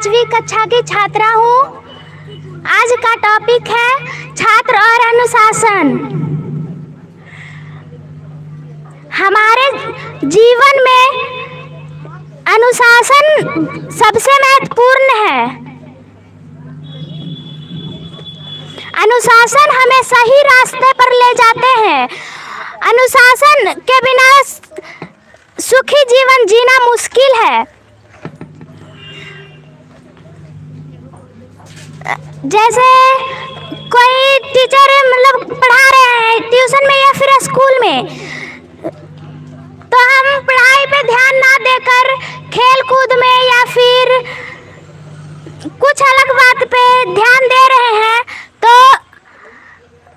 5वीं कक्षा की छात्रा हूँ। आज का टॉपिक है छात्र और अनुशासन। हमारे जीवन में अनुशासन सबसे महत्वपूर्ण है। अनुशासन हमें सही रास्ते पर ले जाते हैं। अनुशासन के बिना सुखी जीवन जीना मुश्किल है। जैसे कोई टीचर मतलब पढ़ा रहे हैं ट्यूशन में या फिर स्कूल में, तो हम पढ़ाई पे ध्यान ना देकर खेल कूद में या फिर कुछ अलग बात पे ध्यान दे रहे हैं, तो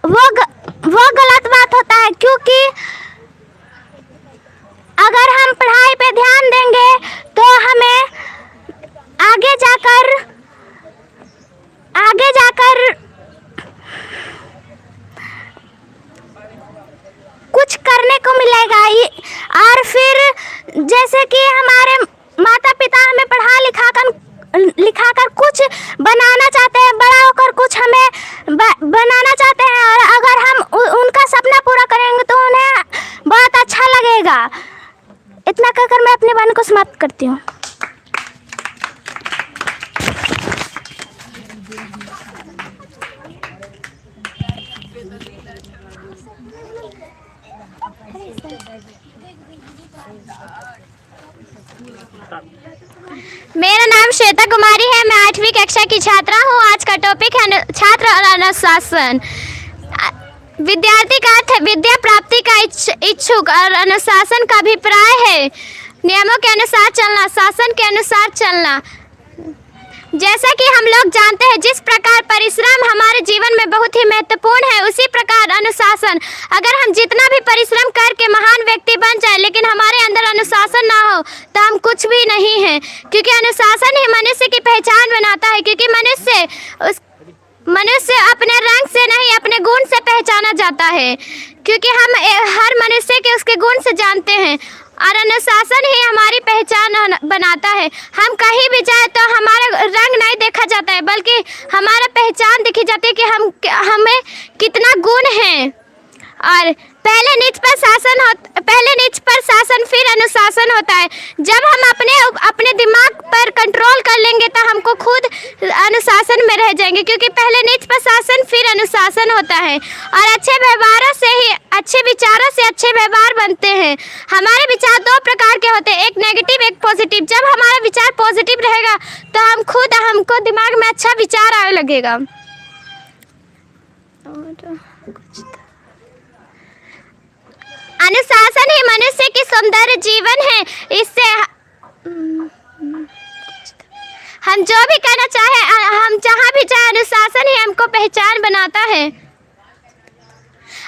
वो गलत बात होता है। क्योंकि अगर हम पढ़ाई पे ध्यान देंगे तो हमें आगे जाकर कुछ करने को मिलेगा। और फिर जैसे कि हमारे माता पिता हमें पढ़ा लिखाकर कुछ बनाना चाहते हैं, बड़ा होकर कुछ हमें बनाना चाहते हैं, और अगर हम उनका सपना पूरा करेंगे तो उन्हें बहुत अच्छा लगेगा। इतना कहकर मैं अपनी वाणी को समाप्त करती हूँ। मेरा नाम श्वेता कुमारी है। मैं 8वीं कक्षा की छात्रा हूँ। आज का टॉपिक है छात्र और अनुशासन। विद्यार्थी का अर्थ है विद्या प्राप्ति का इच्छुक, और अनुशासन का अभिप्राय है नियमों के अनुसार चलना, शासन के अनुसार चलना। जैसा कि हम लोग जानते हैं, जिस प्रकार परिश्रम हमारे जीवन में बहुत ही महत्वपूर्ण है, उसी प्रकार अनुशासन। अगर हम जितना भी परिश्रम करके महान व्यक्ति बन जाए, लेकिन हमारे अंदर अनुशासन ना हो तो हम कुछ भी नहीं हैं। क्योंकि अनुशासन ही मनुष्य की पहचान बनाता है। क्योंकि मनुष्य अपने रंग से नहीं, अपने गुण से पहचाना जाता है। क्योंकि हम हर मनुष्य के उसके गुण से जानते हैं, और अनुशासन ही हमारी पहचान बनाता है। हम कहीं भी जाए तो हमारा रंग नहीं देखा जाता है, बल्कि हमारा पहचान देखी जाती है कि हमें कितना गुण है। और पहले नीच पर शासन फिर अनुशासन होता है। जब हम अपने दिमाग पर कंट्रोल कर लेंगे तो हमको खुद अनुशासन में रह जाएंगे। क्योंकि पहले नीच पर शासन फिर अनुशासन होता है। और अच्छे व्यवहारों से ही, अच्छे विचारों से अच्छे व्यवहार बनते हैं। हमारे विचार 2 प्रकार के होते हैं, एक नेगेटिव एक पॉजिटिव। जब हमारा विचार पॉजिटिव रहेगा तो हमको दिमाग में अच्छा विचार आने लगेगा। अनुशासन ही मनुष्य की सुंदर जीवन है। इससे हम जो भी करना चाहे, हम जहाँ भी जाए, अनुशासन ही हमको पहचान बनाता है।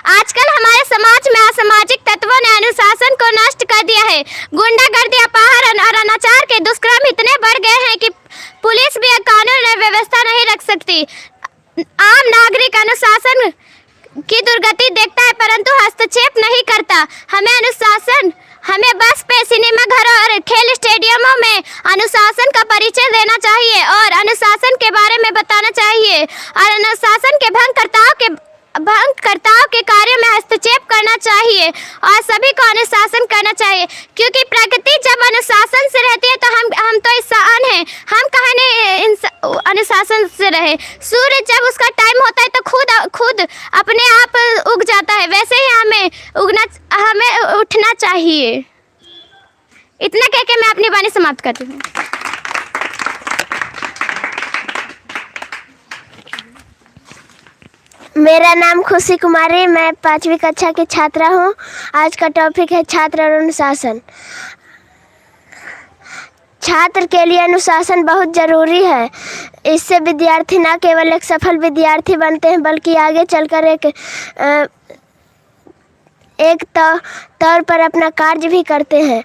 आजकल हमारे समाज में असामाजिक तत्वों ने अनुशासन को नष्ट कर दिया है। गुंडागर्दी, अपहरण और अनाचार के दुष्कर्म इतने बढ़ गए हैं कि पुलिस भी कानून और व्यवस्था नहीं रख सकती। आम नागरिक अनुशासन की दुर्गति देखता है, परंतु हस्तक्षेप नहीं करता। हमें बस पे, सिनेमा घरों और खेल स्टेडियमों में अनुशासन का परिचय देना चाहिए और अनुशासन के बारे में बताना चाहिए। और अनुशासन के भंगकर्ताओं के कार्यों में हस्तक्षेप करना चाहिए, और सभी को अनुशासन करना चाहिए। क्योंकि प्रकृति जब अनुशासन से रहती है तो हम तो इंसान हैं, हम कहाँ नहीं अनुशासन से रहे। सूर्य जब उसका टाइम होता है तो खुद अपने आप उग जाता है, वैसे ही हमें उठना चाहिए। इतना कह के मैं अपनी वाणी समाप्त करती हूँ। मेरा नाम खुशी कुमारी, मैं 5वीं कक्षा की छात्रा हूँ। आज का टॉपिक है छात्र और अनुशासन। छात्र के लिए अनुशासन बहुत ज़रूरी है। इससे विद्यार्थी न केवल एक सफल विद्यार्थी बनते हैं, बल्कि आगे चलकर एक तौर पर अपना कार्य भी करते हैं।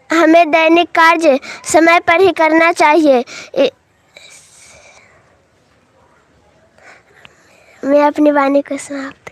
हमें दैनिक कार्य समय पर ही करना चाहिए। मैं अपनी वाणी को समाप्त